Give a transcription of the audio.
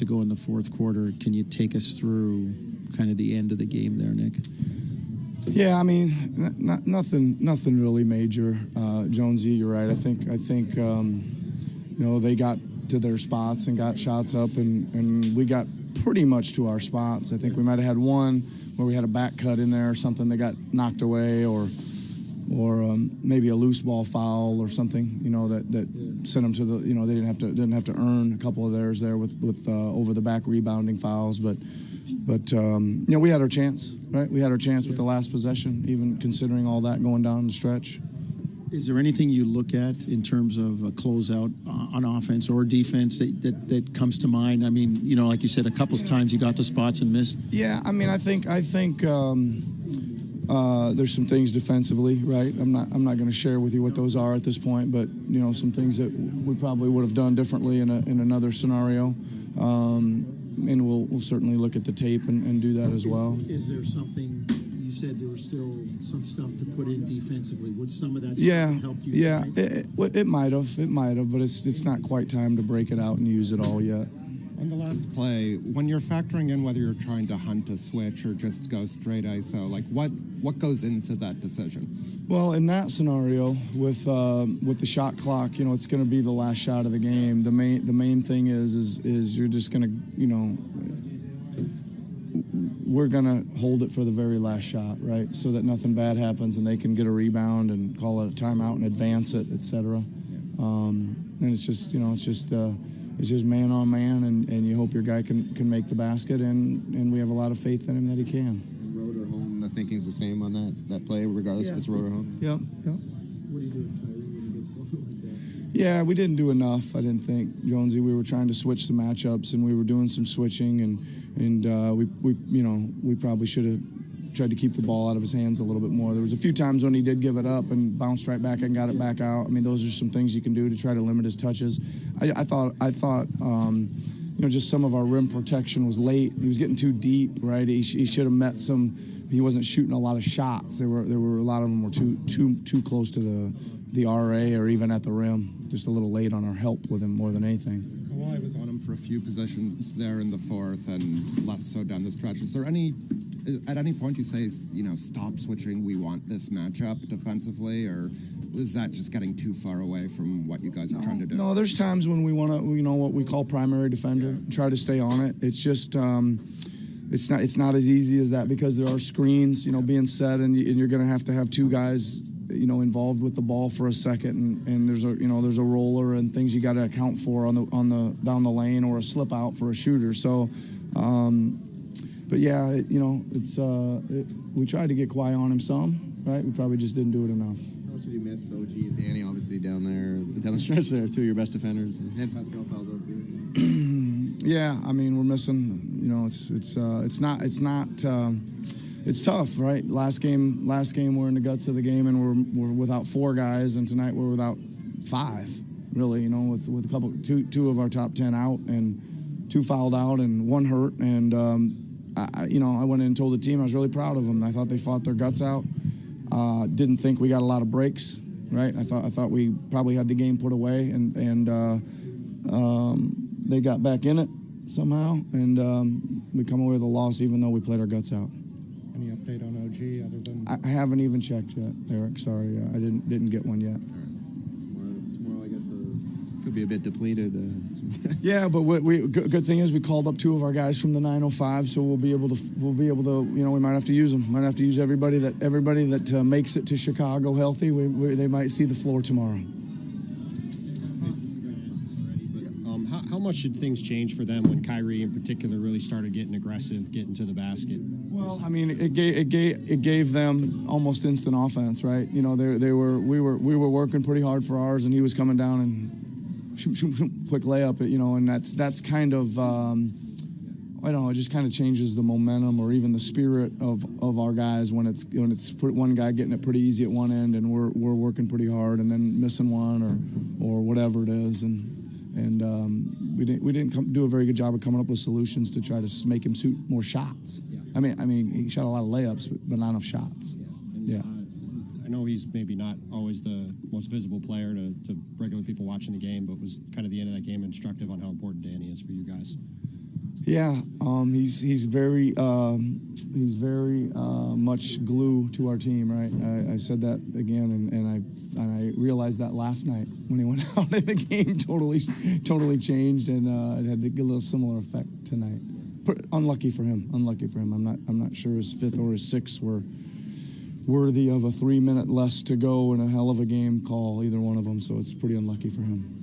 to go in the fourth quarter. Can you take us through kind of the end of the game there, Nick? Yeah, I mean, nothing really major. Jonesy, you're right. I think they got to their spots and got shots up, and we got pretty much to our spots. I think we might have had one where we had a back cut in there or something that got knocked away, or maybe a loose ball foul or something, that sent them to the, they didn't have to earn a couple of theirs there with over the back rebounding fouls, but we had our chance, right? We had our chance with the last possession, even considering all that going down the stretch. Is there anything you look at in terms of a closeout on offense or defense that comes to mind? I mean, like you said, a couple of times you got to spots and missed. Yeah, I mean, I think there's some things defensively, right? I'm not going to share with you what those are at this point, but some things that we probably would have done differently in another scenario. And we'll certainly look at the tape and do that as well. Is there something? You said there was still some stuff to put in defensively. Would some of that stuff help you? Yeah, it might have, but it's not quite time to break it out and use it all yet. On the last play, when you're factoring in whether you're trying to hunt a switch or just go straight ISO, like what goes into that decision? Well, in that scenario, with the shot clock, it's going to be the last shot of the game. The main thing is you're just going to, we're going to hold it for the very last shot, right? So that nothing bad happens and they can get a rebound and call it a timeout and advance it, etc. And it's just man on man, and you hope your guy can make the basket, and we have a lot of faith in him that he can. Road or home, the thinking's the same on that play, regardless if it's road or home? Yep. What do you do with Kyrie when he gets going like that? Yeah, we didn't do enough, I didn't think, Jonesy. We were trying to switch the matchups, and we were doing some switching, and we probably should have tried to keep the ball out of his hands a little bit more. There was a few times when he did give it up and bounced right back and got it back out. I mean, those are some things you can do to try to limit his touches. I thought just some of our rim protection was late. He was getting too deep, right? He should have met some. He wasn't shooting a lot of shots. There were a lot of them were too close to the RA or even at the rim. Just a little late on our help with him more than anything. Kawhi was on him for a few possessions there in the fourth and less so down the stretch. Is there at any point you say, stop switching, we want this matchup defensively, or is that just getting too far away from what you guys are trying to do? No, there's times when we want to, what we call primary defender, try to stay on it. It's just, it's not as easy as that because there are screens, being set, and you're going to have two guys, involved with the ball for a second, and there's a roller and things you got to account for on the down the lane, or a slip out for a shooter. So, but yeah, we tried to get Kawhi on him some, right? We probably just didn't do it enough. How much did you miss OG and Danny, obviously down the stretch there, two of your best defenders, and Pascal fouls out too? Yeah, I mean, we're missing. It's tough, right? Last game, we're in the guts of the game, and we're without four guys, and tonight we're without five, really. With a couple, two of our top 10 out, and two fouled out, and one hurt, and I went in and told the team I was really proud of them. I thought they fought their guts out. Didn't think we got a lot of breaks, right? I thought we probably had the game put away, and they got back in it somehow, and we come away with a loss, even though we played our guts out. Any update on OG other than? I haven't even checked yet, Eric. Sorry, I didn't get one yet. Tomorrow, I guess, could be a bit depleted. Yeah, but good thing is we called up two of our guys from the 905, so we'll be able to. We might have to use them. Might have to use everybody that makes it to Chicago healthy. They might see the floor tomorrow. How much should things change for them when Kyrie in particular really started getting aggressive, getting to the basket? Well, I mean, it gave them almost instant offense, right? We were working pretty hard for ours, and he was coming down and shoot, quick layup, and that's kind of I don't know, it just kind of changes the momentum or even the spirit of our guys when it's one guy getting it pretty easy at one end and we're working pretty hard and then missing one or whatever it is, and we didn't do a very good job of coming up with solutions to try to make him shoot more shots. Yeah. I mean, he shot a lot of layups, but not enough shots. Yeah. I know he's maybe not always the most visible player to regular people watching the game, but was kind of the end of that game instructive on how important Danny is for you guys? Yeah, he's very much glue to our team, right? I said that again, and I realized that last night when he went out in the game, totally changed, and it had a little similar effect tonight. Unlucky for him. I'm not sure his fifth or his sixth were worthy of a 3 minute less to go and a hell of a game call, either one of them. So it's pretty unlucky for him.